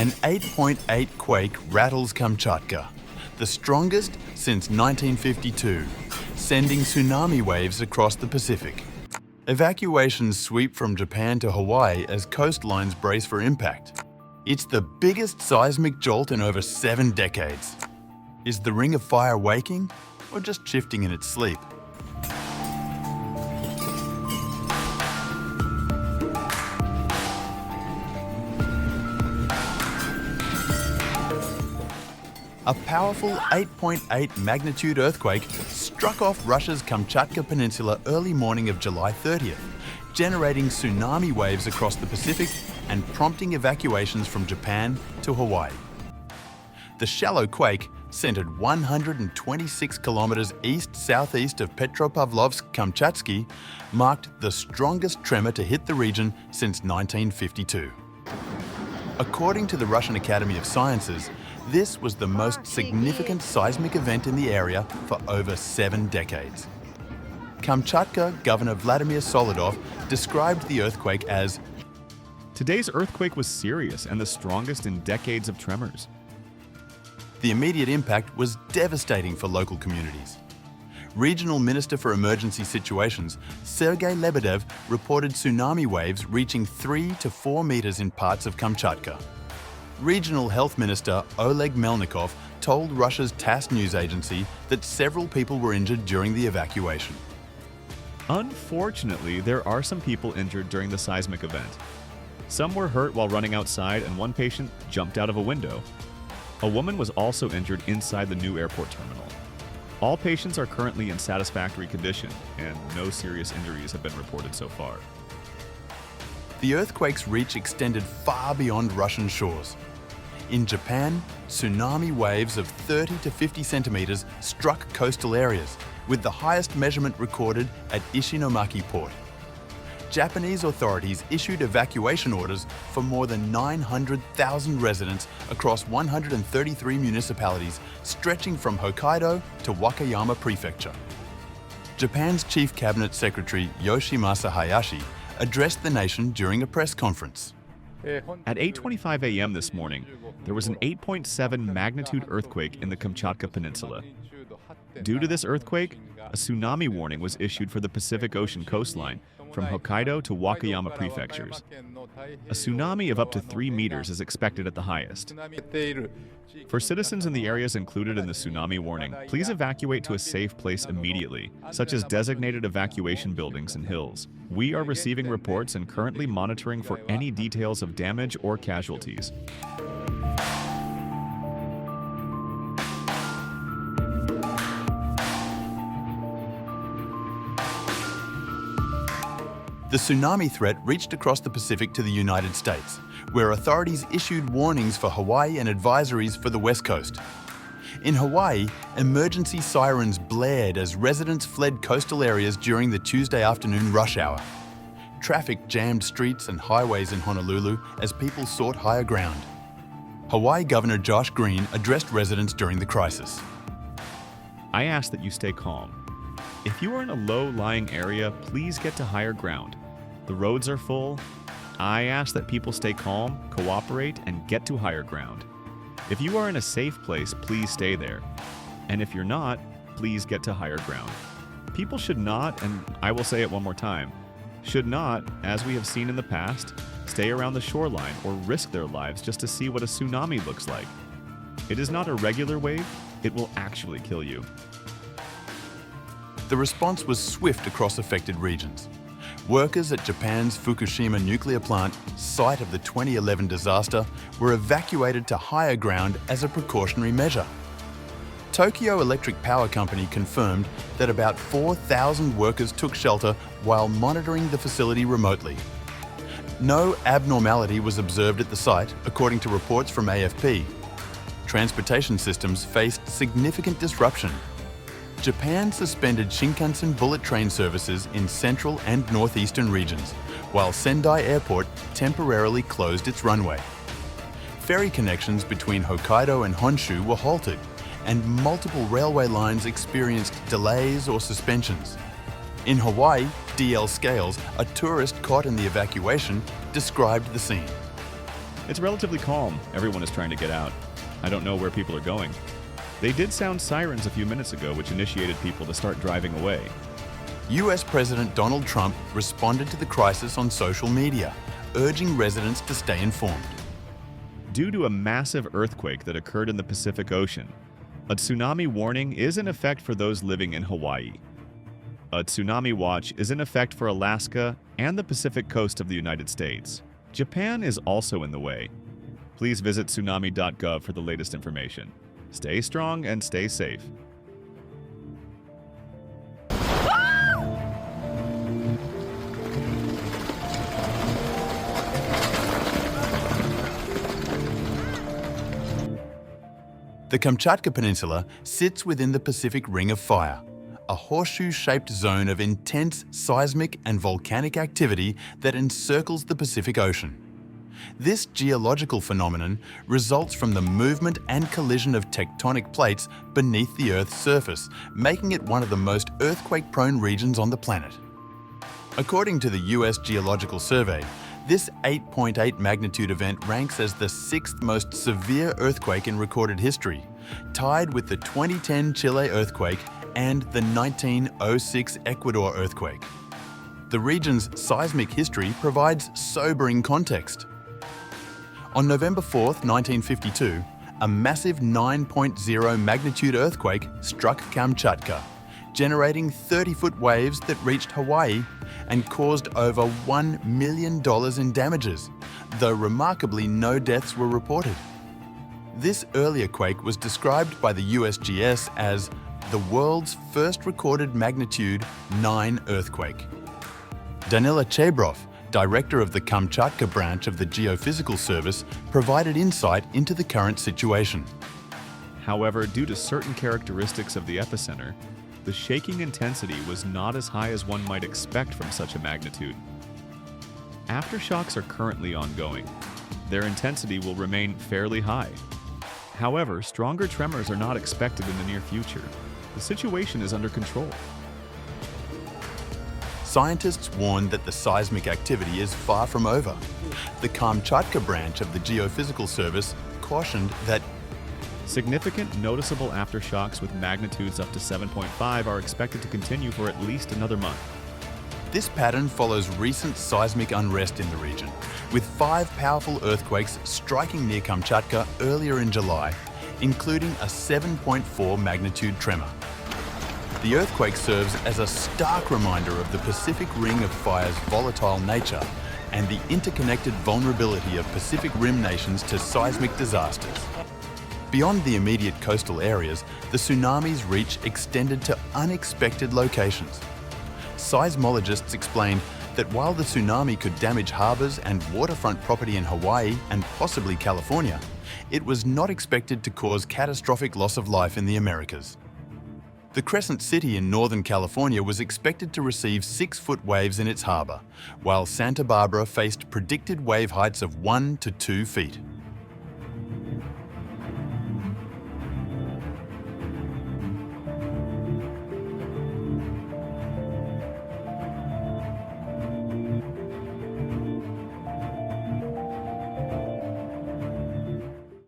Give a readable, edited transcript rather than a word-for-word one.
An 8.8 quake rattles Kamchatka, the strongest since 1952, sending tsunami waves across the Pacific. Evacuations sweep from Japan to Hawaii as coastlines brace for impact. It's the biggest seismic jolt in over 7 decades. Is the Ring of Fire waking or just shifting in its sleep? A powerful 8.8 magnitude earthquake struck off Russia's Kamchatka Peninsula early morning of July 30th, generating tsunami waves across the Pacific and prompting evacuations from Japan to Hawaii. The shallow quake, centered 126 kilometers east-southeast of Petropavlovsk-Kamchatsky, marked the strongest tremor to hit the region since 1952. According to the Russian Academy of Sciences, this was the most significant seismic event in the area for over 7 decades. Kamchatka Governor Vladimir Solodov described the earthquake as, "Today's earthquake was serious and the strongest in decades of tremors." The immediate impact was devastating for local communities. Regional Minister for Emergency Situations, Sergei Lebedev, reported tsunami waves reaching 3 to 4 meters in parts of Kamchatka. Regional Health Minister Oleg Melnikov told Russia's TASS news agency that several people were injured during the evacuation. Unfortunately, there are some people injured during the seismic event. Some were hurt while running outside and one patient jumped out of a window. A woman was also injured inside the new airport terminal. All patients are currently in satisfactory condition and no serious injuries have been reported so far. The earthquake's reach extended far beyond Russian shores. In Japan, tsunami waves of 30 to 50 centimeters struck coastal areas, with the highest measurement recorded at Ishinomaki port. Japanese authorities issued evacuation orders for more than 900,000 residents across 133 municipalities, stretching from Hokkaido to Wakayama Prefecture. Japan's Chief Cabinet Secretary Yoshimasa Hayashi addressed the nation during a press conference. At 8:25 a.m. this morning, there was an 8.7 magnitude earthquake in the Kamchatka Peninsula. Due to this earthquake, a tsunami warning was issued for the Pacific Ocean coastline from Hokkaido to Wakayama prefectures. A tsunami of up to 3 meters is expected at the highest. For citizens in the areas included in the tsunami warning, please evacuate to a safe place immediately, such as designated evacuation buildings and hills. We are receiving reports and currently monitoring for any details of damage or casualties. The tsunami threat reached across the Pacific to the United States, where authorities issued warnings for Hawaii and advisories for the West Coast. In Hawaii, emergency sirens blared as residents fled coastal areas during the Tuesday afternoon rush hour. Traffic jammed streets and highways in Honolulu as people sought higher ground. Hawaii Governor Josh Green addressed residents during the crisis. I ask that you stay calm. If you are in a low-lying area, please get to higher ground. The roads are full. I ask that people stay calm, cooperate, and get to higher ground. If you are in a safe place, please stay there. And if you're not, please get to higher ground. People should not, and I will say it one more time, should not, as we have seen in the past, stay around the shoreline or risk their lives just to see what a tsunami looks like. It is not a regular wave, it will actually kill you. The response was swift across affected regions. Workers at Japan's Fukushima nuclear plant, site of the 2011 disaster, were evacuated to higher ground as a precautionary measure. Tokyo Electric Power Company confirmed that about 4,000 workers took shelter while monitoring the facility remotely. No abnormality was observed at the site, according to reports from AFP. Transportation systems faced significant disruption. Japan suspended Shinkansen bullet train services in central and northeastern regions, while Sendai Airport temporarily closed its runway. Ferry connections between Hokkaido and Honshu were halted, and multiple railway lines experienced delays or suspensions. In Hawaii, DL Scales, a tourist caught in the evacuation, described the scene. It's relatively calm. Everyone is trying to get out. I don't know where people are going. They did sound sirens a few minutes ago, which initiated people to start driving away. US President Donald Trump responded to the crisis on social media, urging residents to stay informed. Due to a massive earthquake that occurred in the Pacific Ocean, a tsunami warning is in effect for those living in Hawaii. A tsunami watch is in effect for Alaska and the Pacific coast of the United States. Japan is also in the way. Please visit tsunami.gov for the latest information. Stay strong and stay safe. The Kamchatka Peninsula sits within the Pacific Ring of Fire, a horseshoe-shaped zone of intense seismic and volcanic activity that encircles the Pacific Ocean. This geological phenomenon results from the movement and collision of tectonic plates beneath the Earth's surface, making it one of the most earthquake-prone regions on the planet. According to the US Geological Survey, this 8.8 magnitude event ranks as the 6th most severe earthquake in recorded history, tied with the 2010 Chile earthquake and the 1906 Ecuador earthquake. The region's seismic history provides sobering context. On November 4, 1952, a massive 9.0 magnitude earthquake struck Kamchatka, generating 30-foot waves that reached Hawaii and caused over $1 million in damages, though remarkably no deaths were reported. This earlier quake was described by the USGS as the world's first recorded magnitude 9 earthquake. Danila Chebrov, director of the Kamchatka branch of the Geophysical Service, provided insight into the current situation. However, due to certain characteristics of the epicenter, the shaking intensity was not as high as one might expect from such a magnitude. Aftershocks are currently ongoing. Their intensity will remain fairly high. However, stronger tremors are not expected in the near future. The situation is under control. Scientists warn that the seismic activity is far from over. The Kamchatka branch of the Geophysical Service cautioned that significant noticeable aftershocks with magnitudes up to 7.5 are expected to continue for at least another month. this pattern follows recent seismic unrest in the region, with 5 powerful earthquakes striking near Kamchatka earlier in July, including a 7.4 magnitude tremor. The earthquake serves as a stark reminder of the Pacific Ring of Fire's volatile nature and the interconnected vulnerability of Pacific Rim nations to seismic disasters. Beyond the immediate coastal areas, the tsunami's reach extended to unexpected locations. Seismologists explained that while the tsunami could damage harbours and waterfront property in Hawaii and possibly California, it was not expected to cause catastrophic loss of life in the Americas. The Crescent City in Northern California was expected to receive 6-foot waves in its harbour, while Santa Barbara faced predicted wave heights of 1 to 2 feet.